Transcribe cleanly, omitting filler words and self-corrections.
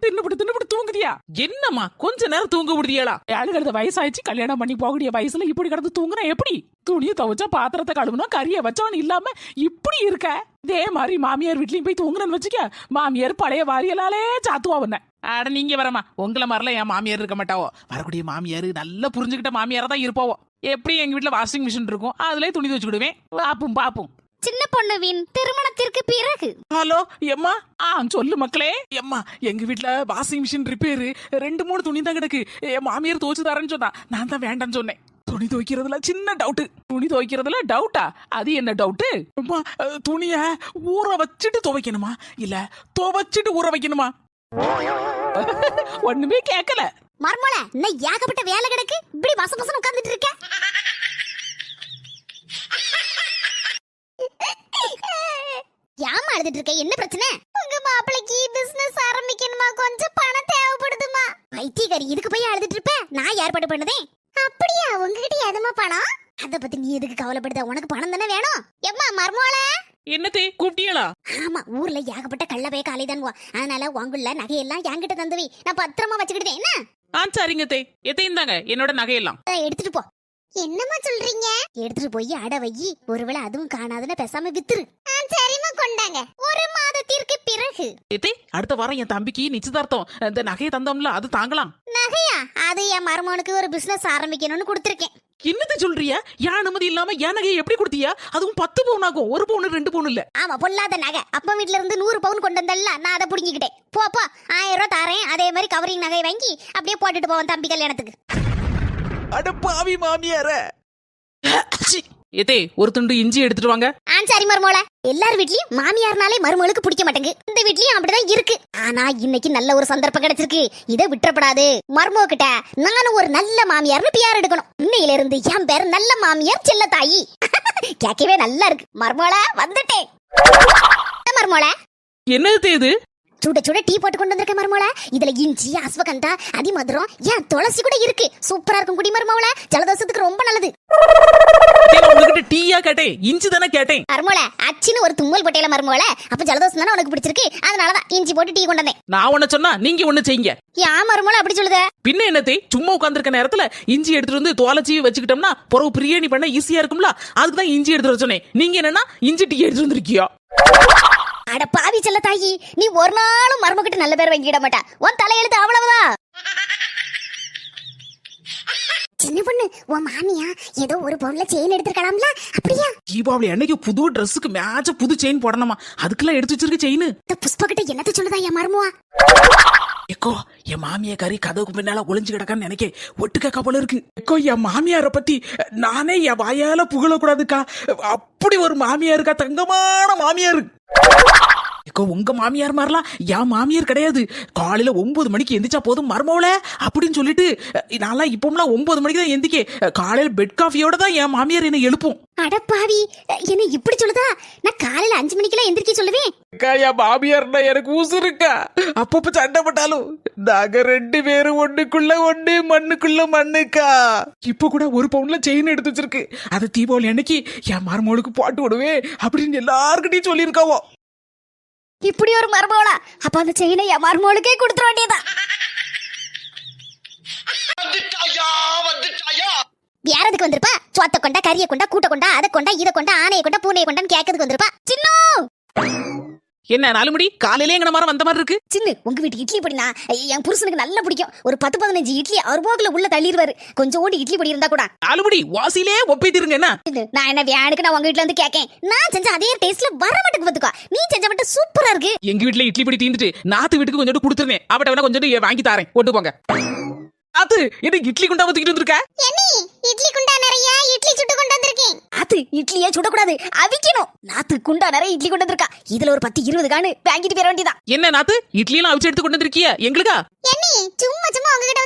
தின்னுபிட்டு தூங்குதியா? என்னம்மா கொஞ்ச நேரம் தூங்க விடுதியாளா? ஆளுகளுக்கு வயசாயிச்சு, கல்யாணம் பண்ணி போகக்கூடிய வயசுல இப்படி கிடந்து தூங்குனா எப்படி? துணியை துவைச்சா பாத்திரத்தை கழுவணும், கறியை வச்சவன் இல்லாம இப்படி இருக்க. இதே மாதிரி மாமியார் வீட்லயும் போய் தூங்குறன்னு வச்சுக்க, மாமியார் பழைய வாரியலாலே சாத்துவா உன்ன. ஆட நீங்க வரமா, உங்களை மாதிரிலாம் என் மாமியார் இருக்க மாட்டாவோ. வரக்கூடிய மாமியார் நல்லா புரிஞ்சுக்கிட்ட மாமியாரா தான் இருப்பாவோ. எப்படி எங்க வீட்டுல வாஷிங் மிஷின் இருக்கும், அதுலயே துணி துவச்சுக்கிடுவேன். பாப்போம். சின்ன பொண்ணுவின் திருமணத்திற்கு பிறகு. ஹலோ எம்மா. சொல்லு மக்களே. எம்மா எங்க வீட்டுல வாஷிங் மிஷின் ரிப்பேரு, 2-3 துணி தான் கிடக்கு. என் மாமியார் துவச்சு தரேன்னு சொன்னா, நான் தான் வேண்டான்னு சொன்னேன். துணி துவைக்கிறதுல சின்ன டவுட். துணி துவைக்கிறதுல டவுட்டா? அது என்ன டவுட்டு? அம்மா துணிய ஊற வச்சுட்டு துவைக்கணுமா இல்ல துவைச்சிட்டு ஊற வைக்கணுமா? ஒண்ணுமே கேட்கல. மர்மல இன்னும் ஏகப்பட்ட வேலை கிடக்கு, இப்படி வசவசம் உட்கார்ந்துட்டு இருக்க. ஏமா அழுதுட்டு இருக்க? என்ன பிரச்சனை? உங்க மாப்பிளைக்கு பிசினஸ் ஆரம்பிக்கணுமா, கொஞ்சம் பணம் தேவைப்படுதுமா. ஐடிகாரி இதுக்கு போய் அழுதுட்டு இருப்ப? நான் ஏற்பாடு பண்ணதே. அப்படியா? உங்ககிட்ட எதுமா பணம்? அத பத்தி நீ எதுக்கு கவலைப்படுத? உனக்கு பணம் தானே வேணும். எம்மா மர்மோல என்னத்தே கூப்பிட்டியலா? ஆமா, ஊர்ல ஏகப்பட்ட கள்ளவே காலைதான். அதனால உங்குள்ள நகையெல்லாம் என்கிட்ட தந்துவி, நான் பத்திரமா வச்சுக்கிட்டேன். என்ன? சரிங்க தே. எத்தையும் தாங்க என்னோட நகையெல்லாம் எடுத்துட்டு போ. என்னமா சொல்றீங்க? எடுத்துட்டு போய் அட வை. ஒருவேளை அதுவும் காணாதுன்னு பேசாம வித்துரு. சரிமா, கொண்டாங்க. 1 மாதத்திற்கு பிறகு. எத்தே அடுத்த வாரம் என் தம்பிக்கு நிச்சயதார்த்தம். இந்த நகையை தந்தோம்ல, அது தாங்கலாம். நகையா? அது என் மருமகனுக்கு ஒரு பிசினஸ் ஆரம்பிக்கணும்னு கொடுத்திருக்கேன். என்னது சொல்றியா? ஏன் அனுமதி இல்லாம என் நகையை எப்படி கொடுத்தியா? அதுவும் 10 பவுன் ஆகும். 1 பவுன் 2 பவுன் இல்ல. ஆமா, பொல்லாத நகை. அப்பா வீட்ல இருந்து 100 பவுன் கொண்டு வந்தல்ல, நான் அதை புடிங்கிக்கிட்டேன். போப்பா, 1000 ரூபாய் தாரேன். அதே மாதிரி கவரிங் நகை வாங்கி அப்படியே போட்டுட்டு போவோம் தம்பி கல்யாணத்துக்கு. அட பாவி மாமியார. எதே ஒரு துண்டு இஞ்சி எடுத்துட்டு வாங்க. சரி மருமோள. எல்லார் வீட்லயும் மாமியார்னாலே மருமகளுக்கு பிடிக்க மாட்டேங்குது. இந்த வீட்லயும் அப்படிதான் இருக்கு. ஆனா இன்னைக்கு நல்ல ஒரு சந்தர்ப்பம் கிடைச்சிருக்கு, இதை விட்டுறப்படாது. மருமக கிட்ட நானும் ஒரு நல்ல மாமியார்னு பியார் எடுக்கணும். இன்னையில இருந்து என் பேர் நல்ல மாமியார் செல்ல தாயி. கேட்கவே நல்லா இருக்கு. மருமோள வந்துட்டேன். மருமோள என்னது இது? சுட சுட டீ போட்டு கொண்டு வந்திருக்க மருமோள. இதுல இஞ்சி, அஸ்வகந்தா, அதிமதுரம், ஏன் துளசி கூட இருக்கு. சூப்பரா இருக்கும். குடி மருமோள, ஜலதோஷத்துக்கு ரொம்ப நல்லது. உங்ககிட்ட டீயா கேட்டேன், இஞ்சி தானே கேட்டேன். மருமோள அச்சின்னு ஒரு தும்மல் போட்டேல மருமோள. அப்ப ஜலதோஷம் தானே உனக்கு பிடிச்சிருக்கு, அதனாலதான் இஞ்சி போட்டு டீ கொண்டு வந்தேன். நான் ஒண்ணு சொன்னா நீங்க ஒண்ணு செய்யுங்க. ஏன் மருமோள அப்படி சொல்லுத? பின்ன என்னத்தை, சும்மா உட்கார்ந்திருக்க நேரத்துல இஞ்சி எடுத்துட்டு வந்து தோலச்சி வச்சுக்கிட்டோம்னா பிறகு பிரியாணி பண்ண ஈஸியா இருக்கும்ல, அதுக்குதான் இஞ்சி எடுத்துட்டு வர சொன்னேன். நீங்க என்னன்னா இஞ்சி டீ எடுத்துட்டு வந்திருக்கியா? அட பாவி செல்ல தாயி, நீ ஒரு நாளும் மருமகிட்ட நல்ல பேர் வாங்கிட மாட்டா. உன் தலையெழுத்து அவ்வளவுதான். சின்ன பொண்ணு, உன் மாமியா ஏதோ ஒரு பவுன்ல செயின் எடுத்துக்கலாம்ல, அப்படியா? தீபாவளி அன்னைக்கு புது ட்ரெஸ்ஸுக்கு மேட்ச புது செயின் போடணுமா, அதுக்கெல்லாம் எடுத்து வச்சிருக்க செயின். புஷ்பா கிட்ட என்னத்த சொல்லுதா என் மருமவா? எக்கோ என் மாமியா கறி கதவுக்கு பின்னால ஒளிஞ்சு கிடக்கான்னு நினைக்க ஒட்டுக்கா போல இருக்கு. எக்கோ என் மாமியார பத்தி நானே என் வாயால புகழக்கூடாதுக்கா. அப்படி ஒரு மாமியா இருக்கா, தங்கமான மாமியாரு. எக்கோ உங்க மாமியார் மாதிரிலாம் என் மாமியார் கிடையாது. காலையில 9 மணிக்கு எந்திரிச்சா போதும் மருமவள அப்படின்னு சொல்லிட்டு, நான்லாம் இப்போம்லாம் 9 மணிக்கு தான் எந்திரிக்க. காலையில பெட் காஃபியோட தான் என் மாமியார் என்ன எழுப்பும். அட பாவி, என்ன இப்படி சொல்லுதா? நான் காலையில 5 மணிக்கெல்லாம் எந்திரிக்க சொல்லுவேன். என் மாமியார்னா எனக்கு உசுருக்கா. அப்பப்ப சண்டை போட்டாலும் நாங்க 2 பேரும் ஒண்ணுக்குள்ள ஒண்ணு மண்ணுக்குள்ள மண்ணுக்கா. இப்ப கூட 1 பவுன்ல செயின் எடுத்து வச்சிருக்கு. அது தீபாவளி அன்னைக்கு என் மருமகளுக்கு போட்டு விடுவேன் அப்படின்னு எல்லார்கிட்டையும் சொல்லியிருக்காவோ. இப்படி ஒரு மருமகளா? அப்ப அந்த செயினை என் மருமகளுக்கே கொடுத்துட வேண்டியதா? யாரதுக்கு வந்திருப்பா? சோத்த கொண்டா, கறியை கொண்டா, கூட்ட கொண்டா, அதை கொண்டா, இதை கொண்டா, ஆனையை கொண்டா, பூனையை கொண்டான்னு கேட்கறதுக்கு வந்திருப்பா. சின்ன என்ன 4 மணி காலையிலே எங்க மாதிரி வந்த மாதிரி இருக்கு. சின்ன உங்க வீட்டு இட்லி பொடினா என் புருஷனுக்கு நல்லா பிடிக்கும். ஒரு 10-15 இட்லி அவர் போக்குல உள்ள தள்ளிடுவாரு. கொஞ்சோண்டு இட்லி பொடி இருந்தா கூட. 4 மணி வாசிலே ஒப்பிட்டிருங்க. என்ன நான் என்ன வேணுக்கு நான் உங்க வீட்டுல வந்து கேக்கேன். நான் செஞ்ச அதே டேஸ்ட்ல வர மாட்டேங்குது பாத்துக்கோ. நீ செஞ்ச மட்டும் சூப்பரா இருக்கு. எங்க வீட்டுல இட்லி பொடி தீந்துட்டு நாத்து வீட்டுக்கு கொஞ்சோண்டு கொடுத்துருந்தேன். அவட்ட வேணா கொஞ்சோண்டு வாங்கி தாரேன், கொண்டு போங்க. அது என்ன இட்லி குண்டா ஊத்திக்கிட்டு வந்திருக்க? இட்லி குண்டா நிறைய இட்லி சுட்டு கொண்டு வந்திருக்கேன். அது இட்லியே சுடக்கூடாது, அவிக்கணும். நாத்து குண்டா நிறைய இட்லி கொண்டு வந்திருக்கா. இதுல ஒரு 10-20 காணு வாங்கிட்டு போற வேண்டியதா. என்ன நாத்து இட்லி எல்லாம் அவிச்சு எடுத்து கொண்டு வந்திருக்கிய எங்களுக்கா? சும்மா சும்மா உங்ககிட்ட